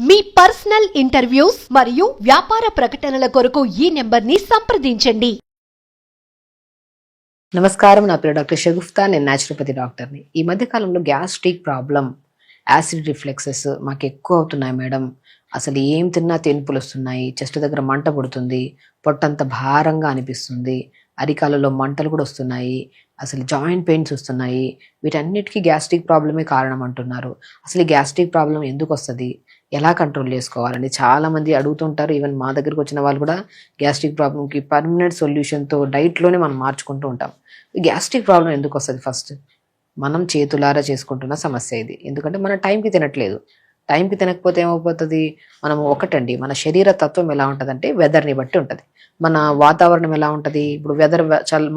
మీ personal interviews మరియు వ్యాపార ప్రకటనల కొరకు ఈ నెంబర్ని సంప్రదించండి. నమస్కారం, నా పేరు డాక్టర్ షగుఫ్తా. నేను న్యాచురోపతి డాక్టర్ని. ఈ మధ్య కాలంలో గ్యాస్ట్రిక్ ప్రాబ్లం, యాసిడ్ రిఫ్లెక్సెస్ మాకు ఎక్కువ అవుతున్నాయి మేడం. అసలు ఏం తిన్నా తేన్పులు వస్తున్నాయి, చెస్ట్ దగ్గర మంట పుడుతుంది, పొట్టంత భారంగా అనిపిస్తుంది, అరికాలలో మంటలు కూడా వస్తున్నాయి, అసలు జాయింట్ పెయిన్స్ వస్తున్నాయి. వీటన్నిటికీ గ్యాస్ట్రిక్ ప్రాబ్లమే కారణం అంటున్నారు. అసలు ఈ గ్యాస్ట్రిక్ ప్రాబ్లం ఎందుకు వస్తుంది, ఎలా కంట్రోల్ చేసుకోవాలని చాలామంది అడుగుతుంటారు. ఈవెన్ మా దగ్గరకు వచ్చిన వాళ్ళు కూడా గ్యాస్ట్రిక్ ప్రాబ్లంకి పర్మనెంట్ సొల్యూషన్తో డైట్లోనే మనం మార్చుకుంటూ ఉంటాం. గ్యాస్ట్రిక్ ప్రాబ్లం ఎందుకు వస్తుంది? ఫస్ట్ మనం చేతులారా చేసుకుంటున్న సమస్య ఇది. ఎందుకంటే మనం టైంకి తినట్లేదు. టైంకి తినకపోతే ఏమైపోతుంది? మనము ఒకటండి, మన శరీర తత్వం ఎలా ఉంటుందంటే వెదర్ని బట్టి ఉంటుంది. మన వాతావరణం ఎలా ఉంటుంది? ఇప్పుడు వెదర్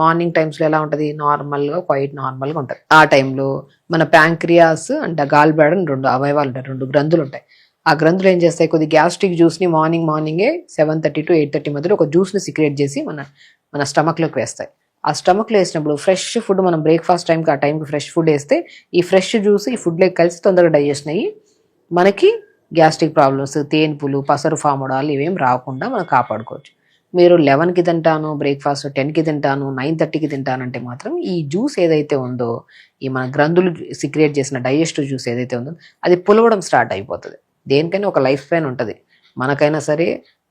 మార్నింగ్ టైమ్స్లో ఎలా ఉంటుంది? నార్మల్గా, క్వైట్ నార్మల్గా ఉంటుంది. ఆ టైంలో మన ప్యాంక్రియాస్ అండ్ గాల్ బ్లాడర్ రెండు అవయవాలు ఉంటాయి, రెండు గ్రంథులు ఉంటాయి. ఆ గ్రంథులు ఏం చేస్తాయి? కొద్ది గ్యాస్ట్రిక్ జ్యూస్ని మార్నింగే 7:30 to 8:30 మధ్యలో ఒక జ్యూస్ని సిక్రియేట్ చేసి మన స్టమక్లోకి వేస్తాయి. ఆ స్టమక్లో వేసినప్పుడు ఫ్రెష్ ఫుడ్, మనం బ్రేక్ఫాస్ట్ టైంకి ఆ టైంకి ఫ్రెష్ ఫుడ్ వేస్తే ఈ ఫ్రెష్ జ్యూస్ ఈ ఫుడ్లోకి కలిసి తొందరగా డైజెషన్ అయ్యి మనకి గ్యాస్ట్రిక్ ప్రాబ్లమ్స్, తేన్పులు, పసరు ఫామ్ అవడాలు ఇవేం రాకుండా మనం కాపాడుకోవచ్చు. మీరు 11కి తింటాను బ్రేక్ఫాస్ట్, 10కి తింటాను, 9:30కి తింటానంటే మాత్రం ఈ జ్యూస్ ఏదైతే ఉందో, ఈ మన గ్రంథులు సిక్రియేట్ చేసిన డైజెస్టివ్ జ్యూస్ ఏదైతే ఉందో అది పులవడం స్టార్ట్ అయిపోతుంది. దేనికైనా ఒక లైఫ్ స్పాన్ ఉంటుంది. మనకైనా సరే,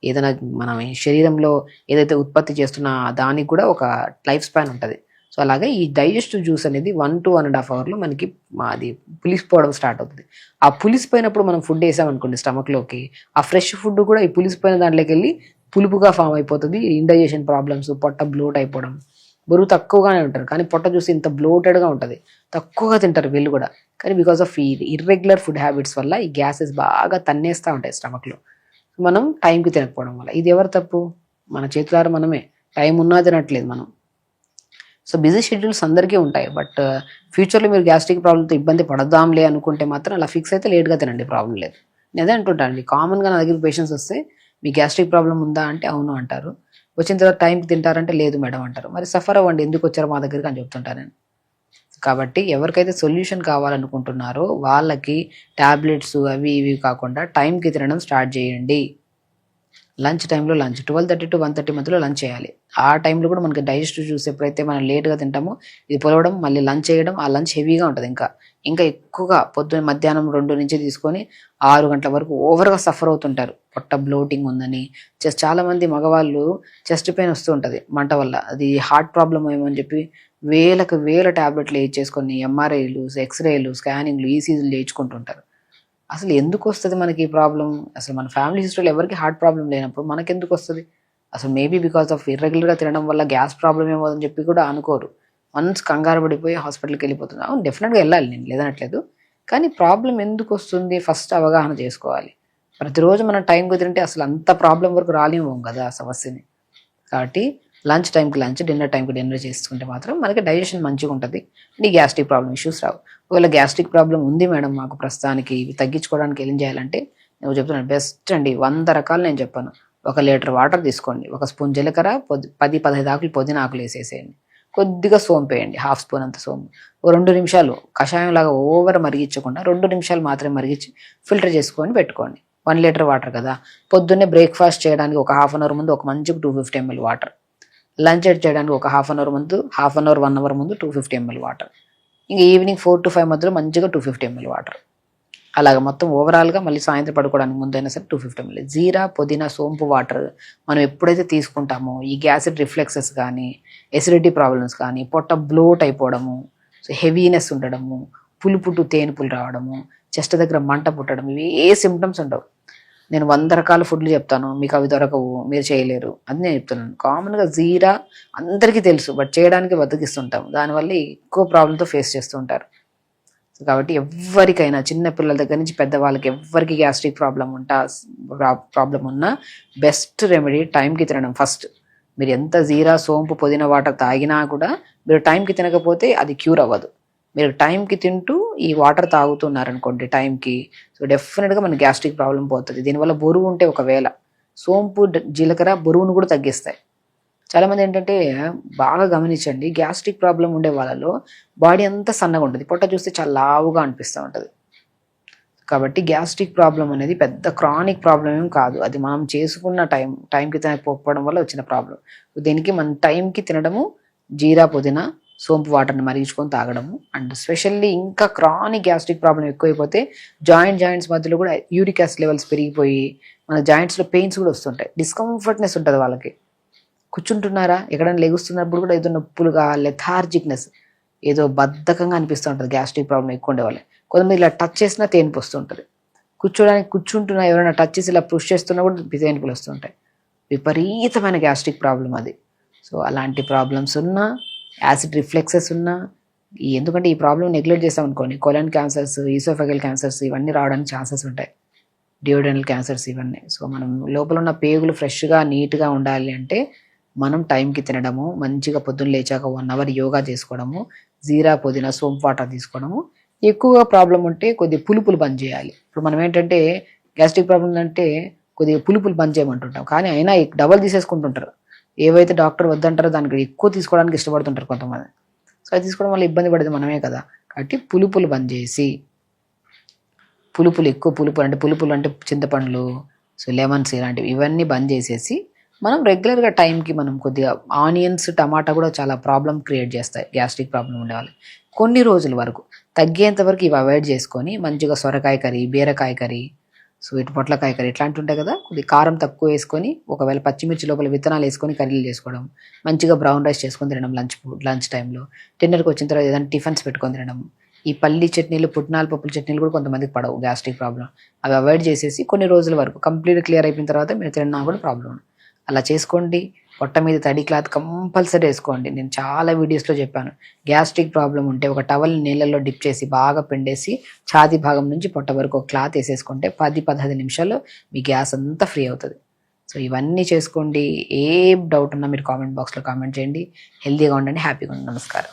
ఏదైనా మన శరీరంలో ఏదైతే ఉత్పత్తి చేస్తున్న దానికి కూడా ఒక లైఫ్ స్పాన్ ఉంటుంది. సో అలాగే ఈ డైజెస్టివ్ జ్యూస్ అనేది 1 to 1.5 అవర్లో మనకి అది పులిసిపోవడం స్టార్ట్ అవుతుంది. ఆ పులిసిపోయినప్పుడు మనం ఫుడ్ వేసామనుకోండి స్టమక్లోకి, ఆ ఫ్రెష్ ఫుడ్ కూడా ఈ పులిసిపోయిన దాంట్లోకి వెళ్ళి పులుపుగా ఫామ్ అయిపోతుంది. ఇండైజెషన్ ప్రాబ్లమ్స్, పొట్ట బ్లోట్ అయిపోవడం. బరువు తక్కువగానే ఉంటారు కానీ పొట్ట చూసి ఇంత బ్లోటెడ్గా ఉంటుంది. తక్కువగా తింటారు వీళ్ళు కూడా, కానీ బికాస్ ఆఫ్ ఈ ఇర్రెగ్యులర్ ఫుడ్ హ్యాబిట్స్ వల్ల ఈ గ్యాసెస్ బాగా తన్నేస్తూ ఉంటాయి స్టమక్లో. మనం టైంకి తినకపోవడం వల్ల. ఇది ఎవరు తప్పు? మన చేతులారా మనమే. టైం ఉన్నా తినట్లేదు మనం. సో బిజీ షెడ్యూల్స్ అందరికీ ఉంటాయి. బట్ ఫ్యూచర్లో మీరు గ్యాస్ట్రిక్ ప్రాబ్లంతో ఇబ్బంది పడదాంలే అనుకుంటే మాత్రం అలా ఫిక్స్ అయితే లేట్గా తినండి, ప్రాబ్లం లేదు. నేను అదే అంటుంటానండి, కామన్గా నా దగ్గర పేషెంట్స్ వస్తే మీ గ్యాస్ట్రిక్ ప్రాబ్లం ఉందా అంటే అవును అంటారు. వచ్చిన తర్వాత టైంకి తింటారంటే లేదు మేడం అంటారు. మరి సఫర్ అవ్వండి, ఎందుకు వచ్చారో మా దగ్గరికి అని చెప్తుంటాను నేను. కాబట్టి ఎవరికైతే సొల్యూషన్ కావాలనుకుంటున్నారో వాళ్ళకి టాబ్లెట్స్ అవి ఇవి కాకుండా టైంకి తినడం స్టార్ట్ చేయండి. లంచ్ టైంలో 12:30 to 1:30 మధ్యలో లంచ్ చేయాలి. ఆ టైంలో కూడా మనకి డైజెస్టివ్ జ్యూస్ ఎప్పుడైతే మనం లేట్గా తింటామో ఇది పొలవడం, మళ్ళీ లంచ్ చేయడం, ఆ లంచ్ హెవీగా ఉంటుంది. ఇంకా ఎక్కువగా పొద్దున్న మధ్యాహ్నం 2 నుంచి తీసుకొని 6 గంటల వరకు ఓవర్గా సఫర్ అవుతుంటారు. పొట్ట బ్లోటింగ్ ఉందని. చాలామంది మగవాళ్ళు చెస్ట్ పెయిన్ వస్తూ ఉంటుంది మంట వల్ల. అది హార్ట్ ప్రాబ్లం ఏమో అని చెప్పి వేల టాబ్లెట్లు వేయించేసుకొని ఎంఆర్ఐలు, ఎక్స్రేలు, స్కానింగ్లు, ఈసీజీలు చేయించుకుంటుంటారు. అసలు ఎందుకు వస్తుంది మనకి ఈ ప్రాబ్లం? అసలు మన ఫ్యామిలీ హిస్టరీలో ఎవరికి హార్ట్ ప్రాబ్లం లేనప్పుడు మనకెందుకు వస్తుంది? అసలు మేబీ బికాస్ ఆఫ్ ఇర్రెగ్యులర్గా తినడం వల్ల గ్యాస్ ప్రాబ్లం ఏమో అని చెప్పి కూడా అనుకోరు. వన్స్ కంగారు పడిపోయి హాస్పిటల్కి వెళ్ళిపోతుంది. అవును, డెఫినెట్గా వెళ్ళాలి, నేను లేదనట్లేదు. కానీ ప్రాబ్లం ఎందుకు వస్తుంది ఫస్ట్ అవగాహన చేసుకోవాలి. ప్రతిరోజు మనం టైంకి తింటే అసలు అంత ప్రాబ్లం వరకు రాలేము కదా ఆ సమస్యని. కాబట్టి లంచ్ టైంకి లంచ్, డిన్నర్ టైంకి డిన్నర్ చేసుకుంటే మాత్రం మనకి డైజెషన్ మంచిగా ఉంటుంది. ఈ గ్యాస్ట్రిక్ ప్రాబ్లం ఇష్యూస్ రావు. ఒకవేళ గ్యాస్ట్రిక్ ప్రాబ్లం ఉంది మేడం మాకు ప్రస్తుతానికి, ఇవి తగ్గించుకోవడానికి ఏం చేయాలంటే నేను చెప్తున్నాను, బెస్ట్ అండి 100 రకాలు నేను చెప్పాను. 1 లీటర్ వాటర్ తీసుకోండి, 1 స్పూన్ జీలకర్ర, 10-15 ఆకులు పుదీనా ఆకులు వేసేసేయండి, కొద్దిగా సోంపు వేయండి, 1/2 స్పూన్ అంత సోంపు, 2 నిమిషాలు కషాయం లాగా ఓవర్ మరిగించకుండా 2 నిమిషాలు మాత్రమే మరిగించి ఫిల్టర్ చేసుకొని పెట్టుకోండి. 1 లీటర్ వాటర్ కదా. పొద్దున్నే బ్రేక్ఫాస్ట్ చేయడానికి ఒక 1/2 అవర్ ముందు ఒక మంచి 250 ml వాటర్, లంచ్ చేయడానికి ఒక 1/2 అవర్ ముందు, 1 అవర్ ముందు 250 ml వాటర్, ఇంకా ఈవినింగ్ 4 to 5 మధ్యలో మంచిగా 250 ml వాటర్. అలాగ మొత్తం ఓవరాల్గా మళ్ళీ సాయంత్రం పడుకోవడానికి ముందైనా సరే 250 ml. జీరా, పుదీనా, సోంపు వాటర్ మనం ఎప్పుడైతే తీసుకుంటామో ఈ గ్యాసిడ్ రిఫ్లెక్సెస్ కానీ, ఎసిడిటీ ప్రాబ్లమ్స్ కానీ, పొట్ట బ్లోట్ అయిపోవడము, సో హెవీనెస్ ఉండడము, పులుపుటు తేనుపులు రావడము, చెస్ట్ దగ్గర మంట పుట్టడం, ఇవి ఏ సిమ్టమ్స్ ఉండవు. నేను 100 రకాల ఫుడ్లు చెప్తాను, మీకు అవి దొరకవు, మీరు చేయలేరు అని నేను చెప్తున్నాను. కామన్గా జీరా అందరికీ తెలుసు, బట్ చేయడానికి బతికిస్తుంటాం. దానివల్ల ఎక్కువ ప్రాబ్లంతో ఫేస్ చేస్తూ ఉంటారు. కాబట్టి ఎవరికైనా, చిన్న పిల్లల దగ్గర నుంచి పెద్దవాళ్ళకి ఎవరికి గ్యాస్ట్రిక్ ప్రాబ్లం ఉన్నా బెస్ట్ రెమెడీ టైంకి తినడం ఫస్ట్. మీరు ఎంత జీరా, సోంపు, పుదీనా వాటర్ తాగినా కూడా మీరు టైంకి తినకపోతే అది క్యూర్ అవ్వదు. మీరు టైంకి తింటూ ఈ వాటర్ తాగుతున్నారనుకోండి టైంకి, సో డెఫినెట్గా మన గ్యాస్ట్రిక్ ప్రాబ్లం పోతుంది. దీనివల్ల బరువు ఉంటే ఒకవేళ సోంపు, జీలకర్ర బరువును కూడా తగ్గిస్తాయి. చాలామంది ఏంటంటే బాగా గమనించండి, గ్యాస్ట్రిక్ ప్రాబ్లం ఉండే వాళ్ళలో బాడీ అంతా సన్నగా ఉంటుంది, పొట్ట చూస్తే చాలా లావుగా అనిపిస్తూ ఉంటుంది. కాబట్టి గ్యాస్ట్రిక్ ప్రాబ్లం అనేది పెద్ద క్రానిక్ ప్రాబ్లం ఏం కాదు. అది మనం చేసుకున్న టైంకి తినకపోవడం వల్ల వచ్చిన ప్రాబ్లం. దీనికి మనం టైంకి తినడము, జీరా పుదీనా సోంపు వాటర్ని మరిగించుకొని తాగడము. అండ్ స్పెషల్లీ ఇంకా క్రానిక్ గ్యాస్ట్రిక్ ప్రాబ్లం ఎక్కువైపోతే జాయింట్స్ మధ్యలో కూడా యూరిక్ యాసిడ్ లెవెల్స్ పెరిగిపోయి మన జాయింట్స్లో పెయిన్స్ కూడా వస్తుంటాయి, డిస్కంఫర్ట్నెస్ ఉంటుంది వాళ్ళకి. కూర్చుంటున్నారా, ఎక్కడైనా లెగుస్తున్నప్పుడు కూడా ఏదో నొప్పులుగా, లెథార్జిక్నెస్, ఏదో బద్ధకంగా అనిపిస్తూ ఉంటుంది గ్యాస్ట్రిక్ ప్రాబ్లం ఎక్కువ ఉండే వాళ్ళకి. కొంతమంది ఇలా టచ్ చేసినా తేనిపు వస్తుంటుంది. కూర్చుంటున్నా ఎవరైనా టచ్ చేసి ఇలా పుష్ చేస్తున్నా కూడా తేనిపులు వస్తుంటాయి. విపరీతమైన గ్యాస్ట్రిక్ ప్రాబ్లం అది. సో అలాంటి ప్రాబ్లమ్స్ ఉన్నా, యాసిడ్ రిఫ్లెక్సెస్ ఉన్నా, ఎందుకంటే ఈ ప్రాబ్లం నెగ్లెక్ట్ చేస్తాం అనుకోండి, కొలన్ క్యాన్సర్స్, ఈసోఫెగల్ క్యాన్సర్స్ ఇవన్నీ రావడానికి ఛాన్సెస్ ఉంటాయి, డియోడెనల్ క్యాన్సర్స్ ఇవన్నీ. సో మనం లోపల ఉన్న పేగులు ఫ్రెష్గా నీట్గా ఉండాలి అంటే మనం టైంకి తినడము, మంచిగా పొద్దున్న లేచాక 1 అవర్ యోగా చేసుకోవడము, జీరా పుదీనా సోంపు వాటర్ తీసుకోవడము. ఎక్కువగా ప్రాబ్లం ఉంటే కొద్దిగా పులుపులు బంద్ చేయాలి. ఇప్పుడు మనం ఏంటంటే గ్యాస్ట్రిక్ ప్రాబ్లం అంటే కొద్దిగా పులుపులు బంద్ చేయమంటుంటాం, కానీ అయినా డబల్ తీసేసుకుంటుంటారు. ఏవైతే డాక్టర్ వద్దంటారో దానికి ఎక్కువ తీసుకోవడానికి ఇష్టపడుతుంటారు కొంతమంది. సో అది తీసుకోవడం వల్ల ఇబ్బంది పడేది మనమే కదా. కాబట్టి పులుపులు బంద్ చేసి, పులుపులు అంటే చింతపండ్లు, సో లెమన్స్ ఇలాంటివి ఇవన్నీ బంద్ చేసేసి మనం రెగ్యులర్గా టైంకి మనం కొద్దిగా ఆనియన్స్, టమాటా కూడా చాలా ప్రాబ్లం క్రియేట్ చేస్తాయి గ్యాస్ట్రిక్ ప్రాబ్లం ఉండేవాళ్ళు. కొన్ని రోజుల వరకు తగ్గేంత వరకు ఇవి అవాయిడ్ చేసుకొని మంచిగా సొరకాయ కర్రీ, బీరకాయ కర్రీ, సో ఇటు పొట్లకాయ కర్రీ ఇట్లాంటివి ఉంటాయి కదా, కొద్దిగా కారం తక్కువ వేసుకొని, ఒకవేళ పచ్చిమిర్చి లోపల విత్తనాలు వేసుకొని కర్రీలు చేసుకోవడం, మంచిగా బ్రౌన్ రైస్ చేసుకొని తినడం లంచ్ టైంలో, డిన్నర్కి వచ్చిన తర్వాత ఏదైనా టిఫిన్స్ పెట్టుకొని తినడం. ఈ పల్లి చట్నీలు, పుట్నాల పప్పుల చట్నీలు కూడా కొంతమందికి పడవు గ్యాస్ట్రిక్ ప్రాబ్లం. అవి అవాయిడ్ చేసేసి కొన్ని రోజుల వరకు కంప్లీట్ క్లియర్ అయిపోయిన తర్వాత మీరు తిన్నా కూడా ప్రాబ్లం అలా చేసుకోండి. పొట్ట మీద తడి క్లాత్ కంపల్సరీ వేసుకోండి. నేను చాలా వీడియోస్లో చెప్పాను, గ్యాస్ట్రిక్ ప్రాబ్లం ఉంటే ఒక టవల్ నీళ్ళల్లో డిప్ చేసి బాగా పిండేసి ఛాతీ భాగం నుంచి పొట్ట వరకు ఒక క్లాత్ వేసేసుకుంటే 10-15 నిమిషాల్లో మీ గ్యాస్ అంతా ఫ్రీ అవుతుంది. సో ఇవన్నీ చేసుకోండి. ఏ డౌట్ ఉన్నా మీరు కామెంట్ బాక్స్లో కామెంట్ చేయండి. హెల్తీగా ఉండండి, హ్యాపీగా ఉండండి. నమస్కారం.